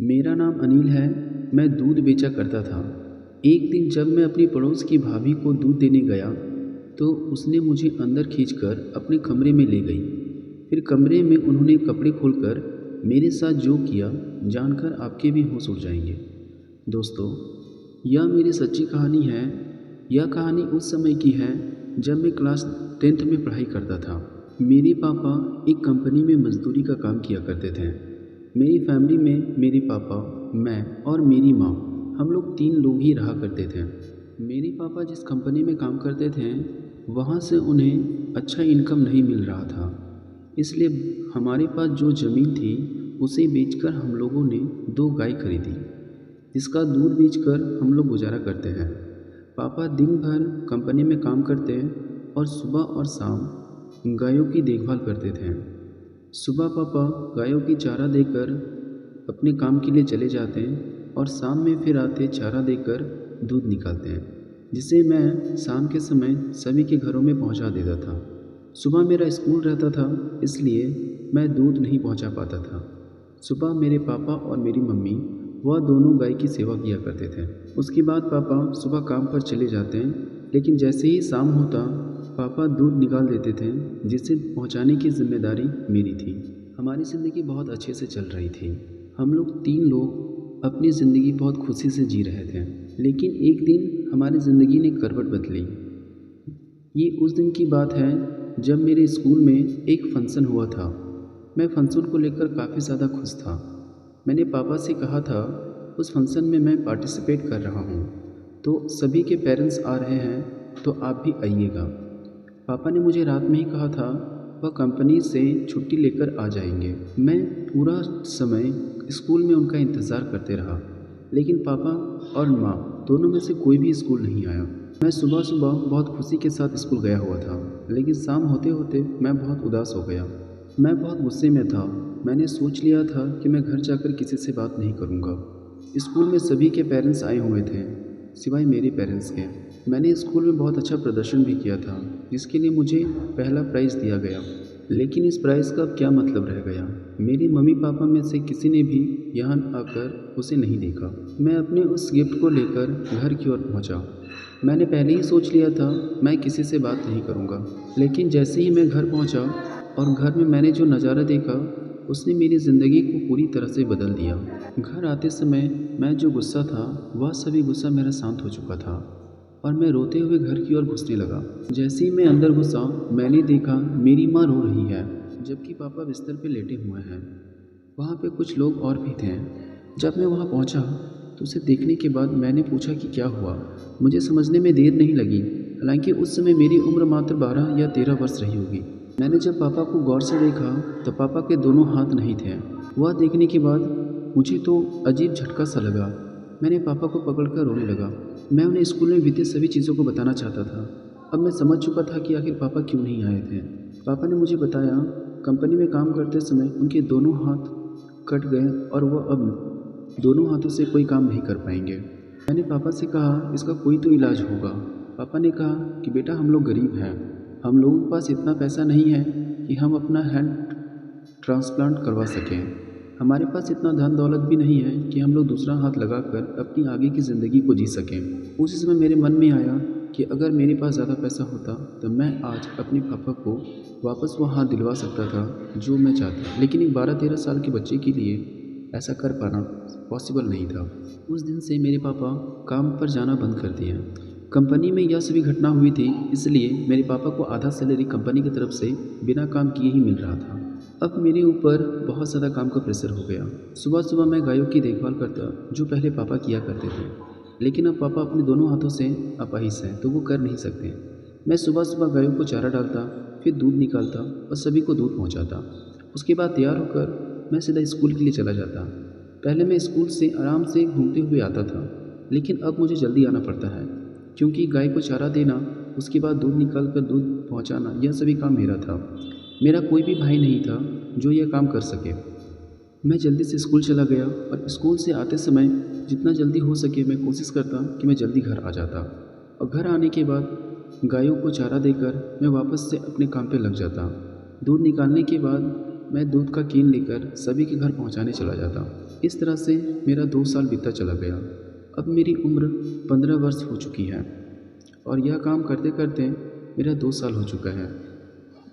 मेरा नाम अनिल है। मैं दूध बेचा करता था। एक दिन जब मैं अपनी पड़ोस की भाभी को दूध देने गया तो उसने मुझे अंदर खींचकर अपने कमरे में ले गई। फिर कमरे में उन्होंने कपड़े खोलकर मेरे साथ जो किया जानकर आपके भी होश उड़ जाएंगे। दोस्तों, यह मेरी सच्ची कहानी है। यह कहानी उस समय की है जब मैं क्लास 10th में पढ़ाई करता था। मेरे पापा एक कंपनी में मजदूरी का काम किया करते थे। मेरी फैमिली में मेरे पापा, मैं और मेरी माँ, हम लोग 3 लोग ही रहा करते थे। मेरे पापा जिस कंपनी में काम करते थे वहाँ से उन्हें अच्छा इनकम नहीं मिल रहा था। इसलिए हमारे पास जो ज़मीन थी उसे बेचकर हम लोगों ने 2 गाय खरीदी, जिसका दूध बेचकर हम लोग गुजारा करते हैं। पापा दिन भर कंपनी में काम करते हैं और सुबह और शाम गायों की देखभाल करते थे। सुबह पापा गायों की चारा देकर अपने काम के लिए चले जाते हैं और शाम में फिर आते चारा देकर दूध निकालते हैं, जिसे मैं शाम के समय सभी के घरों में पहुंचा देता था। सुबह मेरा स्कूल रहता था, इसलिए मैं दूध नहीं पहुंचा पाता था। सुबह मेरे पापा और मेरी मम्मी वह दोनों गाय की सेवा किया करते थे। उसके बाद पापा सुबह काम पर चले जाते हैं, लेकिन जैसे ही शाम होता पापा दूध निकाल देते थे, जिसे पहुंचाने की जिम्मेदारी मेरी थी। हमारी ज़िंदगी बहुत अच्छे से चल रही थी। हम लोग 3 लोग अपनी ज़िंदगी बहुत खुशी से जी रहे थे। लेकिन एक दिन हमारी ज़िंदगी ने करवट बदली। ये उस दिन की बात है जब मेरे स्कूल में एक फंक्शन हुआ था। मैं फंक्शन को लेकर काफ़ी ज़्यादा खुश था। मैंने पापा से कहा था उस फंक्शन में मैं पार्टिसिपेट कर रहा हूँ, तो सभी के पेरेंट्स आ रहे हैं तो आप भी आइएगा। पापा ने मुझे रात में ही कहा था वह कंपनी से छुट्टी लेकर आ जाएंगे। मैं पूरा समय स्कूल में उनका इंतज़ार करते रहा, लेकिन पापा और माँ दोनों में से कोई भी स्कूल नहीं आया। मैं सुबह सुबह बहुत खुशी के साथ स्कूल गया हुआ था, लेकिन शाम होते होते मैं बहुत उदास हो गया। मैं बहुत गुस्से में था। मैंने सोच लिया था कि मैं घर जाकर किसी से बात नहीं करूँगा। स्कूल में सभी के पेरेंट्स आए हुए थे सिवाय मेरे पेरेंट्स के। मैंने स्कूल में बहुत अच्छा प्रदर्शन भी किया था, जिसके लिए मुझे पहला प्राइज़ दिया गया। लेकिन इस प्राइज़ का अब क्या मतलब रह गया? मेरी मम्मी पापा में से किसी ने भी यहाँ आकर उसे नहीं देखा। मैं अपने उस गिफ्ट को लेकर घर की ओर पहुँचा। मैंने पहले ही सोच लिया था मैं किसी से बात नहीं करूँगा, लेकिन जैसे ही मैं घर पहुँचा और घर में मैंने जो नज़ारा देखा उसने मेरी ज़िंदगी को पूरी तरह से बदल दिया। घर आते समय मैं जो गुस्सा था वह सभी गुस्सा मेरा शांत हो चुका था और मैं रोते हुए घर की ओर घुसने लगा। जैसे ही मैं अंदर घुसा मैंने देखा मेरी माँ रो रही है, जबकि पापा बिस्तर पे लेटे हुए हैं। वहाँ पे कुछ लोग और भी थे। जब मैं वहाँ पहुँचा तो उसे देखने के बाद मैंने पूछा कि क्या हुआ। मुझे समझने में देर नहीं लगी, हालांकि उस समय मेरी उम्र मात्र 12 या 13 वर्ष रही होगी। मैंने जब पापा को गौर से देखा तो पापा के दोनों हाथ नहीं थे। वह देखने के बाद मुझे तो अजीब झटका सा लगा। मैंने पापा को पकड़कर रोने लगा। मैं उन्हें स्कूल में बीते सभी चीज़ों को बताना चाहता था। अब मैं समझ चुका था कि आखिर पापा क्यों नहीं आए थे। पापा ने मुझे बताया कंपनी में काम करते समय उनके दोनों हाथ कट गए और वह अब दोनों हाथों से कोई काम नहीं कर पाएंगे। मैंने पापा से कहा इसका कोई तो इलाज होगा। पापा ने कहा कि बेटा हम लोग गरीब हैं, हम लोगों के पास इतना पैसा नहीं है कि हम अपना हैंड ट्रांसप्लांट करवा सकें। हमारे पास इतना धन दौलत भी नहीं है कि हम लोग दूसरा हाथ लगाकर अपनी आगे की ज़िंदगी को जी सकें। उसी समय मेरे मन में आया कि अगर मेरे पास ज़्यादा पैसा होता तो मैं आज अपने पापा को वापस वो हाथ दिलवा सकता था जो मैं चाहता, लेकिन एक 12-13 साल के बच्चे के लिए ऐसा कर पाना पॉसिबल नहीं था। उस दिन से मेरे पापा काम पर जाना बंद कर दिए। कंपनी में यह सभी घटना हुई थी, इसलिए मेरे पापा को आधा सैलरी कंपनी की तरफ से बिना काम किए ही मिल रहा था। अब मेरे ऊपर बहुत ज़्यादा काम का प्रेशर हो गया। सुबह सुबह मैं गायों की देखभाल करता, जो पहले पापा किया करते थे, लेकिन अब पापा अपने दोनों हाथों से अपाहिज हैं तो वो कर नहीं सकते। मैं सुबह सुबह गायों को चारा डालता, फिर दूध निकालता और सभी को दूध पहुंचाता। उसके बाद तैयार होकर मैं सीधा स्कूल के लिए चला जाता। पहले मैं स्कूल से आराम से घूमते हुए आता था, लेकिन अब मुझे जल्दी आना पड़ता है क्योंकि गाय को चारा देना, उसके बाद दूध निकाल कर दूध पहुंचाना, यह सभी काम मेरा था। मेरा कोई भी भाई नहीं था जो यह काम कर सके। मैं जल्दी से स्कूल चला गया और स्कूल से आते समय जितना जल्दी हो सके मैं कोशिश करता कि मैं जल्दी घर आ जाता, और घर आने के बाद गायों को चारा देकर मैं वापस से अपने काम पे लग जाता। दूध निकालने के बाद मैं दूध का केन लेकर सभी के घर पहुंचाने चला जाता। इस तरह से मेरा 2 साल बीतता चला गया। अब मेरी उम्र 15 वर्ष हो चुकी है और यह काम करते करते मेरा 2 साल हो चुका है।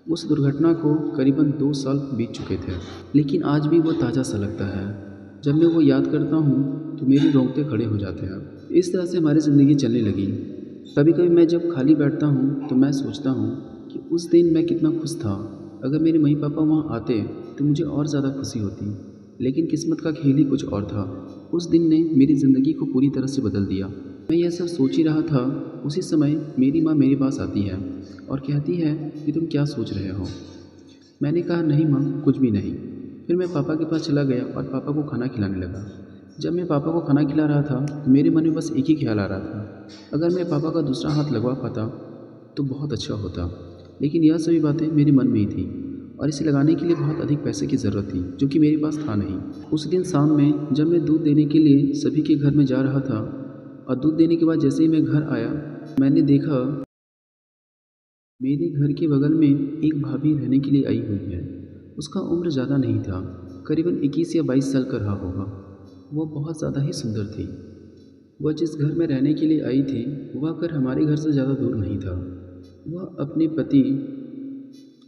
उस दुर्घटना को करीबन 2 साल बीत चुके थे, लेकिन आज भी वो ताज़ा सा लगता है। जब मैं वो याद करता हूँ तो मेरे रोंगटे खड़े हो जाते हैं। इस तरह से हमारी ज़िंदगी चलने लगी। कभी कभी मैं जब खाली बैठता हूँ तो मैं सोचता हूँ कि उस दिन मैं कितना खुश था। अगर मेरे मम्मी पापा वहाँ आते तो मुझे और ज़्यादा खुशी होती, लेकिन किस्मत का खेल ही कुछ और था। उस दिन ने मेरी ज़िंदगी को पूरी तरह से बदल दिया। मैं यह सब सोच ही रहा था, उसी समय मेरी माँ मेरे पास आती है और कहती है कि तुम क्या सोच रहे हो। मैंने कहा नहीं माँ, कुछ भी नहीं। फिर मैं पापा के पास चला गया और पापा को खाना खिलाने लगा। जब मैं पापा को खाना खिला रहा था तो मेरे मन में बस एक ही ख्याल आ रहा था, अगर मैं पापा का दूसरा हाथ लगवा पाता तो बहुत अच्छा होता। लेकिन यह सभी बातें मेरे मन में ही थी और इसे लगाने के लिए बहुत अधिक पैसे की ज़रूरत थी, जो कि मेरे पास था नहीं। उस दिन शाम में जब मैं दूध देने के लिए सभी के घर में जा रहा था और दूध देने के बाद जैसे ही मैं घर आया, मैंने देखा मेरे घर के बगल में एक भाभी रहने के लिए आई हुई है। उसका उम्र ज़्यादा नहीं था, करीबन 21 या 22 साल का रहा होगा। वो बहुत ज़्यादा ही सुंदर थी। वह जिस घर में रहने के लिए आई थी वह घर हमारे घर से ज़्यादा दूर नहीं था। वह अपने पति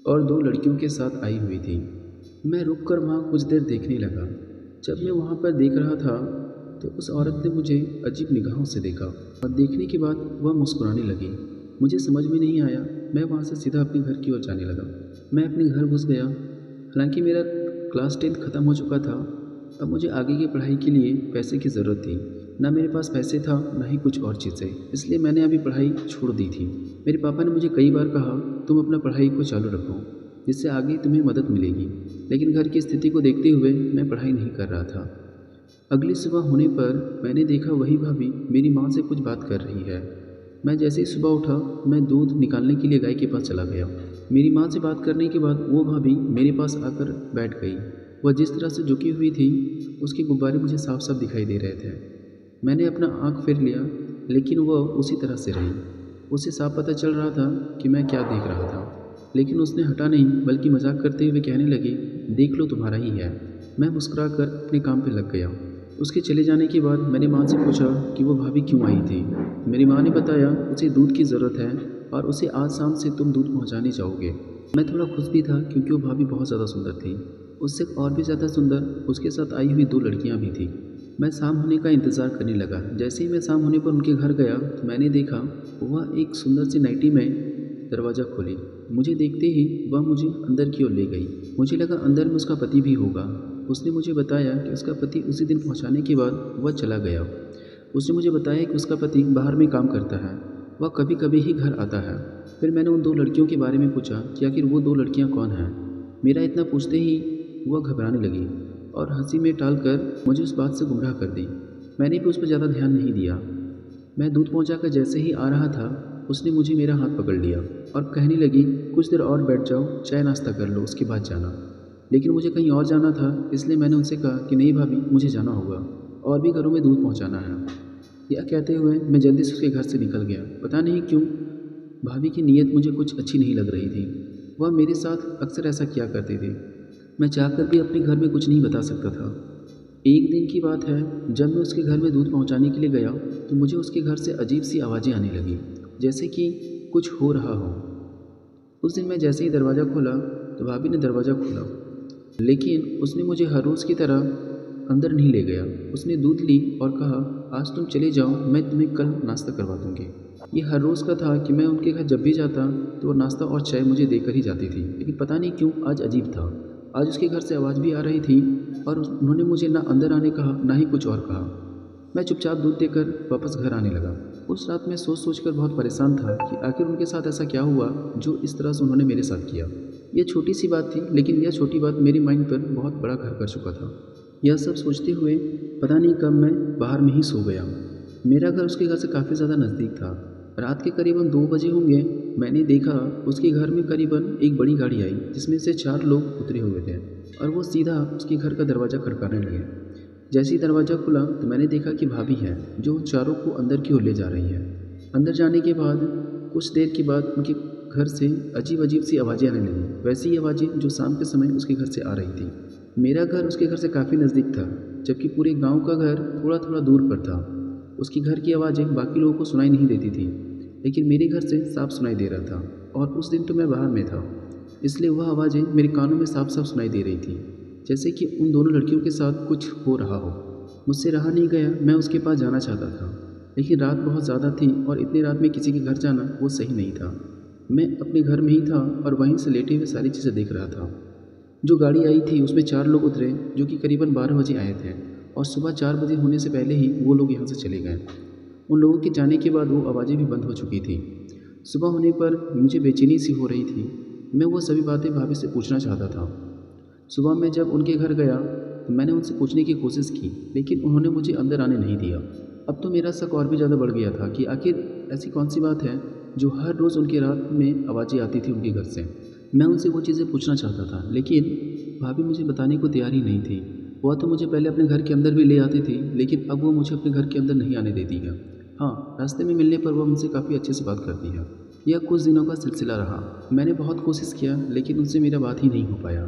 और 2 लड़कियों के साथ आई हुई थी। मैं रुककर वहाँ कुछ देर देखने लगा। जब मैं वहाँ पर देख रहा था तो उस औरत ने मुझे अजीब निगाहों से देखा और देखने के बाद वह मुस्कुराने लगी। मुझे समझ में नहीं आया। मैं वहाँ से सीधा अपने घर की ओर जाने लगा। मैं अपने घर घुस गया। हालांकि मेरा क्लास 10 ख़त्म हो चुका था। अब मुझे आगे की पढ़ाई के लिए पैसे की ज़रूरत थी। ना मेरे पास पैसे था, ना ही कुछ और चीज़ें, इसलिए मैंने अभी पढ़ाई छोड़ दी थी। मेरे पापा ने मुझे कई बार कहा तुम अपना पढ़ाई को चालू रखो, जिससे आगे तुम्हें मदद मिलेगी, लेकिन घर की स्थिति को देखते हुए मैं पढ़ाई नहीं कर रहा था। अगली सुबह होने पर मैंने देखा वही भाभी मेरी माँ से कुछ बात कर रही है। मैं जैसे ही सुबह उठा, मैं दूध निकालने के लिए गाय के पास चला गया। मेरी माँ से बात करने के बाद वो भाभी मेरे पास आकर बैठ गई। वह जिस तरह से झुकी हुई थी उसके गुब्बारे मुझे साफ साफ दिखाई दे रहे थे। मैंने अपना आँख फेर लिया, लेकिन वह उसी तरह से रही। उसे साफ पता चल रहा था कि मैं क्या देख रहा था, लेकिन उसने हटा नहीं, बल्कि मजाक करते हुए कहने लगी देख लो तुम्हारा ही है। मैं मुस्कुरा कर अपने काम पे लग गया। उसके चले जाने के बाद मैंने माँ से पूछा कि वो भाभी क्यों आई थी। मेरी माँ ने बताया उसे दूध की ज़रूरत है और उसे आज शाम से तुम दूध पहुँचाने जाओगे। मैं थोड़ा खुश भी था क्योंकि वो भाभी बहुत ज़्यादा सुंदर थी। उससे और भी ज़्यादा सुंदर उसके साथ आई हुई 2 लड़कियाँ भी थीं। मैं शाम होने का इंतज़ार करने लगा। जैसे ही मैं शाम होने पर उनके घर गया तो मैंने देखा वह एक सुंदर सी नाइटी में दरवाज़ा खोली। मुझे देखते ही वह मुझे अंदर की ओर ले गई। मुझे लगा अंदर में उसका पति भी होगा। उसने मुझे बताया कि उसका पति उसी दिन पहुंचाने के बाद वह चला गया। उसने मुझे बताया कि उसका पति बाहर में काम करता है, वह कभी कभी ही घर आता है। फिर मैंने उन 2 लड़कियों के बारे में पूछा कि आखिर वो 2 लड़कियां कौन हैं। मेरा इतना पूछते ही वह घबराने लगी और हंसी में टालकर मुझे उस बात से गुमराह कर दी। मैंने भी उस पर ज़्यादा ध्यान नहीं दिया। मैं दूध पहुंचाकर जैसे ही आ रहा था उसने मुझे मेरा हाथ पकड़ लिया और कहने लगी कुछ देर और बैठ जाओ, चाय नाश्ता कर लो, उसके बाद जाना। लेकिन मुझे कहीं और जाना था, इसलिए मैंने उनसे कहा कि नहीं भाभी, मुझे जाना होगा और भी घरों में दूध पहुंचाना है। यह कहते हुए मैं जल्दी से उसके घर से निकल गया। पता नहीं क्यों भाभी की नीयत मुझे कुछ अच्छी नहीं लग रही थी। वह मेरे साथ अक्सर ऐसा किया करती थी। मैं चाहकर भी अपने घर में कुछ नहीं बता सकता था। एक दिन की बात है, जब मैं उसके घर में दूध पहुंचाने के लिए गया तो मुझे उसके घर से अजीब सी आवाज़ें आने लगी, जैसे कि कुछ हो रहा हो। उस दिन मैं जैसे ही दरवाज़ा खोला तो भाभी ने दरवाज़ा खोला, लेकिन उसने मुझे हर रोज़ की तरह अंदर नहीं ले गया। उसने दूध ली और कहा आज तुम चले जाओ, मैं तुम्हें कल नाश्ता करवा दूँगी। ये हर रोज़ का था कि मैं उनके घर जब भी जाता तो वो नाश्ता और चाय मुझे देकर ही जाती थी, लेकिन पता नहीं क्यों आज अजीब था। आज उसके घर से आवाज़ भी आ रही थी और उन्होंने मुझे ना अंदर आने कहा, ना ही कुछ और कहा। मैं चुपचाप दूध देकर वापस घर आने लगा। उस रात मैं सोच सोच कर बहुत परेशान था कि आखिर उनके साथ ऐसा क्या हुआ जो इस तरह से उन्होंने मेरे साथ किया। यह छोटी सी बात थी, लेकिन यह छोटी बात मेरे माइंड पर बहुत बड़ा घर कर चुका था। यह सब सोचते हुए पता नहीं कब मैं बाहर में ही सो गया। मेरा घर उसके घर से काफ़ी ज़्यादा नज़दीक था। रात के करीबन 2 बजे होंगे, मैंने देखा उसके घर में करीबन एक बड़ी गाड़ी आई जिसमें से 4 लोग उतरे हुए थे और वो सीधा उसके घर का दरवाज़ा खटखटाने लगे। जैसे ही दरवाज़ा खुला तो मैंने देखा कि भाभी है जो उन चारों को अंदर की ओर ले जा रही है। अंदर जाने के बाद कुछ देर के बाद उनके घर से अजीब अजीब सी आवाज़ें आने लगीं, वैसी ही आवाज़ें जो शाम के समय उसके घर से आ रही थी। मेरा घर उसके घर से काफ़ी नज़दीक था, जबकि पूरे गांव का घर थोड़ा थोड़ा दूर पर था। उसकी घर की आवाज़ें बाकी लोगों को सुनाई नहीं देती थी, लेकिन मेरे घर से साफ सुनाई दे रहा था। और उस दिन तो मैं बाहर में था, इसलिए वह आवाज़ें मेरे कानों में साफ साफ सुनाई दे रही थी, जैसे कि उन दोनों लड़कियों के साथ कुछ हो रहा हो। मुझसे रहा नहीं गया, मैं उसके पास जाना चाहता था, लेकिन रात बहुत ज़्यादा थी और इतनी रात में किसी के घर जाना वो सही नहीं था। मैं अपने घर में ही था और वहीं से लेटे हुए सारी चीज़ें देख रहा था। जो गाड़ी आई थी उसमें 4 लोग उतरे, जो कि करीबन 12 बजे आए थे, और सुबह 4 बजे होने से पहले ही वो लोग यहाँ से चले गए। उन लोगों के जाने के बाद वो आवाज़ें भी बंद हो चुकी थी। सुबह होने पर मुझे बेचैनी सी हो रही थी। मैं वो सभी बातें भाभी से पूछना चाहता था। सुबह मैं जब उनके घर गया तो मैंने उनसे पूछने की कोशिश की, लेकिन उन्होंने मुझे अंदर आने नहीं दिया। अब तो मेरा शक और भी ज़्यादा बढ़ गया था कि आखिर ऐसी कौन सी बात है जो हर रोज़ उनकी रात में आवाज़ें आती थी उनके घर से। मैं उनसे वो चीज़ें पूछना चाहता था, लेकिन भाभी मुझे बताने को तैयार ही नहीं थी। वह तो मुझे पहले अपने घर के अंदर भी ले आती थी, लेकिन अब वो मुझे अपने घर के अंदर नहीं आने देती है। हाँ, रास्ते में मिलने पर वह मुझसे काफ़ी अच्छे से बात करती है। यह कुछ दिनों का सिलसिला रहा। मैंने बहुत कोशिश किया, लेकिन उनसे मेरा बात ही नहीं हो पाया।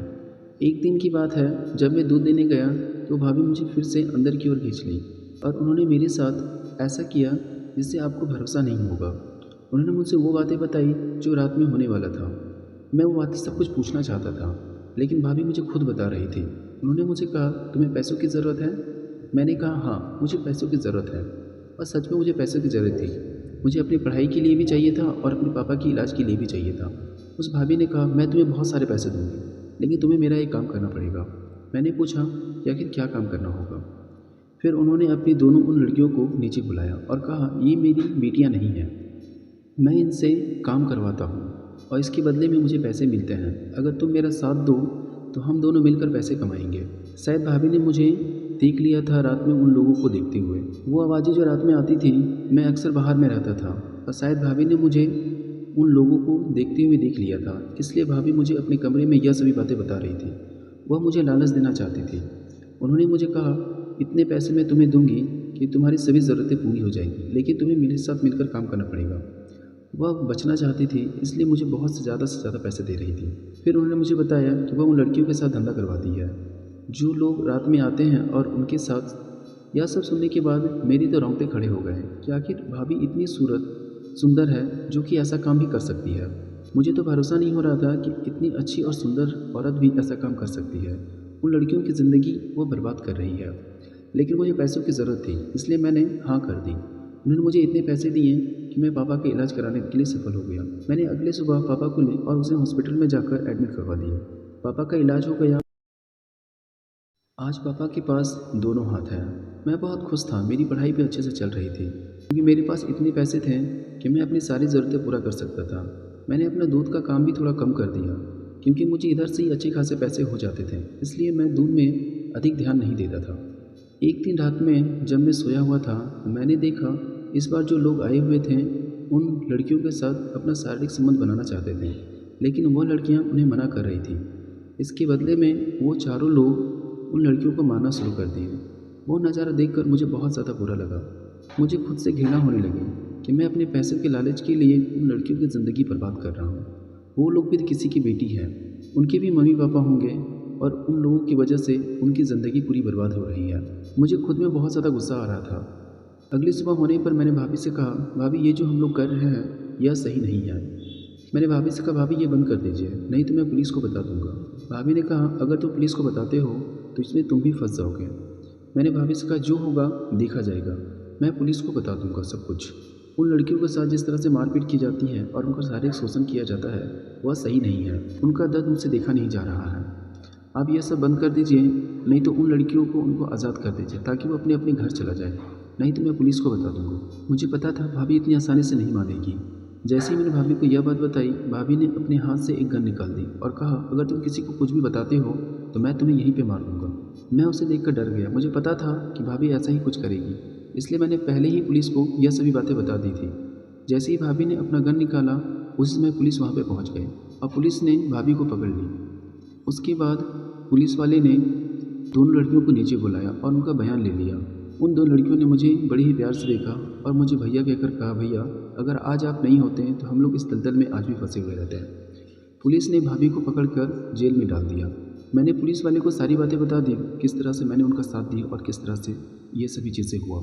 एक दिन की बात है, जब मैं दूध देने गया तो भाभी मुझे फिर से अंदर की ओर खींच ली, और उन्होंने मेरे साथ ऐसा किया जिससे आपको भरोसा नहीं होगा। उन्होंने मुझसे वो बातें बताई जो रात में होने वाला था। मैं वो बातें सब कुछ पूछना चाहता था, लेकिन भाभी मुझे खुद बता रही थी। उन्होंने मुझे कहा, तुम्हें पैसों की ज़रूरत है? मैंने कहा, हाँ, मुझे पैसों की ज़रूरत है। और सच में मुझे पैसों की ज़रूरत थी। मुझे अपनी पढ़ाई के लिए भी चाहिए था और अपने पापा के इलाज के लिए भी चाहिए था। उस भाभी ने कहा, मैं तुम्हें बहुत सारे पैसे दूंगी, लेकिन तुम्हें मेरा एक काम करना पड़ेगा। मैंने पूछा कि आखिर क्या काम करना होगा। फिर उन्होंने अपनी दोनों उन लड़कियों को नीचे बुलाया और कहा, ये मेरी बेटियां नहीं हैं, मैं इनसे काम करवाता हूँ और इसके बदले में मुझे पैसे मिलते हैं। अगर तुम मेरा साथ दो तो हम दोनों मिलकर पैसे कमाएंगे। शायद भाभी ने मुझे देख लिया था रात में उन लोगों को देखते हुए। वो आवाज़ें जो रात में आती थी, मैं अक्सर बाहर में रहता था, और शायद भाभी ने मुझे उन लोगों को देखते हुए देख लिया था, इसलिए भाभी मुझे अपने कमरे में यह सभी बातें बता रही थी। वह मुझे लालच देना चाहती थी। उन्होंने मुझे कहा, इतने पैसे मैं तुम्हें दूंगी कि तुम्हारी सभी ज़रूरतें पूरी हो जाएंगी, लेकिन तुम्हें मेरे साथ मिलकर काम करना पड़ेगा। वह बचना चाहती थी, इसलिए मुझे बहुत से ज़्यादा पैसे दे रही थी। फिर उन्होंने मुझे बताया कि वह उन लड़कियों के साथ धंधा करवाती है, जो लोग रात में आते हैं, और उनके साथ। यह सब सुनने के बाद मेरी तो रोंगटे खड़े हो गए कि आखिर भाभी इतनी सुंदर है जो कि ऐसा काम भी कर सकती है। मुझे तो भरोसा नहीं हो रहा था कि इतनी अच्छी और सुंदर औरत भी ऐसा काम कर सकती है। उन लड़कियों की ज़िंदगी वो बर्बाद कर रही है। लेकिन मुझे पैसों की ज़रूरत थी, इसलिए मैंने हाँ कर दी। उन्होंने मुझे इतने पैसे दिए कि मैं पापा का इलाज कराने के लिए सफल हो गया। मैंने अगले सुबह पापा को ली और उसे हॉस्पिटल में जाकर एडमिट करवा दिया। पापा का इलाज हो गया। आज पापा के पास दोनों हाथ हैं। मैं बहुत खुश था, मेरी पढ़ाई भी अच्छे से चल रही थी, क्योंकि मेरे पास इतने पैसे थे कि मैं अपनी सारी ज़रूरतें पूरा कर सकता था। मैंने अपना दूध का काम भी थोड़ा कम कर दिया, क्योंकि मुझे इधर से ही अच्छे खासे पैसे हो जाते थे, इसलिए मैं दूध में अधिक ध्यान नहीं देता था। एक दिन रात में जब मैं सोया हुआ था, मैंने देखा इस बार जो लोग आए हुए थे उन लड़कियों के साथ अपना शारीरिक संबंध बनाना चाहते थे, लेकिन वह लड़कियां उन्हें मना कर रही थी। इसके बदले में वो चारों लोग उन लड़कियों को मारना शुरू कर दिए। वो नज़ारा देखकर मुझे बहुत ज़्यादा बुरा लगा। मुझे खुद से घृणा होने लगी कि मैं अपने पैसों के लालच के लिए उन लड़कियों की ज़िंदगी बर्बाद कर रहा हूँ। वो लोग भी किसी की बेटी है, उनके भी मम्मी पापा होंगे, और उन लोगों की वजह से उनकी ज़िंदगी पूरी बर्बाद हो रही है। मुझे खुद में बहुत ज़्यादा गुस्सा आ रहा था। अगली सुबह होने पर मैंने भाभी से कहा, भाभी ये जो हम लोग कर रहे हैं यह सही नहीं है। मैंने भाभी से कहा, भाभी ये बंद कर दीजिए, नहीं तो मैं पुलिस को बता दूंगा। भाभी ने कहा, अगर तुम पुलिस को बताते हो तो इसमें तुम भी फंस जाओगे। मैंने भाभी से कहा, जो होगा देखा जाएगा, मैं पुलिस को बता दूंगा सब कुछ। उन लड़कियों के साथ जिस तरह से मारपीट की जाती है और उनका शारीरिक शोषण किया जाता है वह सही नहीं है। उनका दर्द मुझसे देखा नहीं जा रहा है। आप यह सब बंद कर दीजिए, नहीं तो उन लड़कियों को उनको आज़ाद कर दीजिए ताकि वो अपने अपने घर चला जाए, नहीं तो मैं पुलिस को बता दूंगा। मुझे पता था भाभी इतनी आसानी से नहीं मानेगी। जैसे ही मैंने भाभी को यह बात बताई, भाभी ने अपने हाथ से एक गन निकाल दी और कहा, अगर तुम किसी को कुछ भी बताते हो तो मैं तुम्हें यहीं पे मार दूंगा। मैं उसे देखकर डर गया। मुझे पता था कि भाभी ऐसा ही कुछ करेगी, इसलिए मैंने पहले ही पुलिस को यह सभी बातें बता दी थी। जैसे ही भाभी ने अपना गन निकाला, उसी समय पुलिस वहाँ पे पहुँच गई और पुलिस ने भाभी को पकड़ ली। उसके बाद पुलिस वाले ने दोनों लड़कियों को नीचे बुलाया और उनका बयान ले लिया। उन दो लड़कियों ने मुझे बड़े ही प्यार से देखा और मुझे भैया कहकर कहा, भैया अगर आज आप नहीं होते तो हम लोग इस दलदल में आज भी फंसे हुए रहते हैं। पुलिस ने भाभी को पकड़कर जेल में डाल दिया। मैंने पुलिस वाले को सारी बातें बता दी, किस तरह से मैंने उनका साथ दिया और किस तरह से ये सभी चीज़ें हुआ।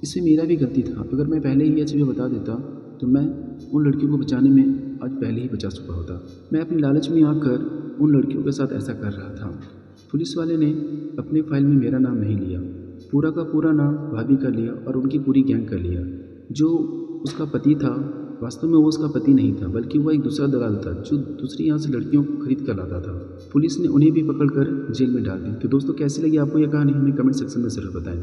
इसमें मेरा भी गलती था। अगर मैं पहले ही ये चीज़ें बता देता तो मैं उन लड़कियों को बचाने में आज पहले ही बचा चुका होता। मैं अपनी लालच में आकर उन लड़कियों के साथ ऐसा कर रहा था। पुलिस वाले ने अपने फाइल में मेरा नाम नहीं लिया, पूरा का पूरा नाम भाभी का लिया और उनकी पूरी गैंग का लिया। जो उसका पति था, वास्तव में वो उसका पति नहीं था, बल्कि वह एक दूसरा दलाल था जो दूसरी यहाँ से लड़कियों को खरीद कर लाता था। पुलिस ने उन्हें भी पकड़कर जेल में डाल दी। तो दोस्तों, कैसी लगी आपको यह कहानी, हमें कमेंट सेक्शन में ज़रूर बताएं।